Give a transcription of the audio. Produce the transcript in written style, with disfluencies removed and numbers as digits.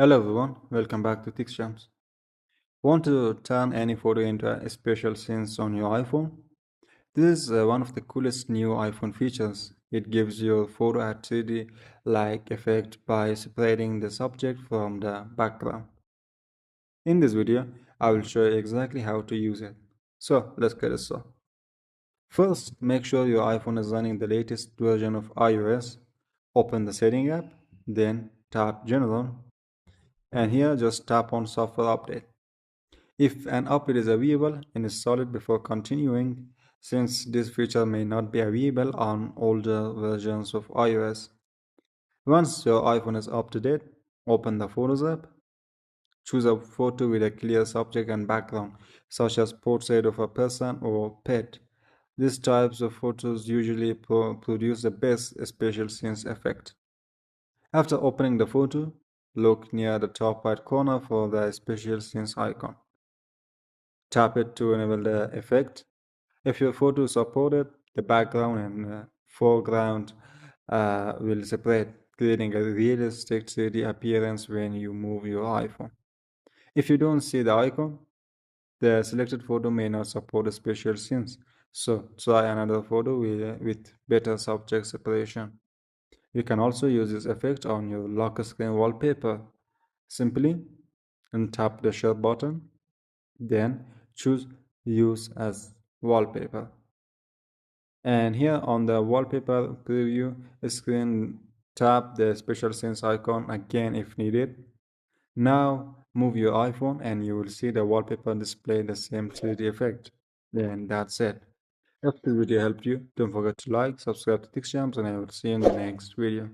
Hello everyone, welcome back to ThickJams. Want to turn any photo into a special scenes on your iPhone? This is one of the coolest new iPhone features. It gives your photo a 3D-like effect by separating the subject from the background. In this video, I will show you exactly how to use it. So let's get it started. First, make sure your iPhone is running the latest version of iOS. Open the Setting app, then tap General, and here just tap on Software Update. If an update is available, install it before continuing, since this feature may not be available on older versions of iOS. Once your iPhone is up to date, open the Photos app. Choose a photo with a clear subject and background, such as portrait of a person or pet. These types of photos usually produce the best spatial scenes effect. After opening the photo, look near the top right corner for the spatial scenes icon. Tap it to enable the effect. If your photo is supported, the background and foreground will separate, creating a realistic 3D appearance when you move your iPhone. If you don't see the icon, the selected photo may not support the spatial scenes. So try another photo with better subject separation. You can also use this effect on your lock screen wallpaper. Simply untap the share button, then choose Use as Wallpaper. And here on the wallpaper preview screen, tap the Spatial Scenes icon again if needed. Now move your iPhone and you will see the wallpaper display the same 3D effect. Then that's it. If the video helped you, don't forget to like, subscribe to ThickJams, and I will see you in the next video.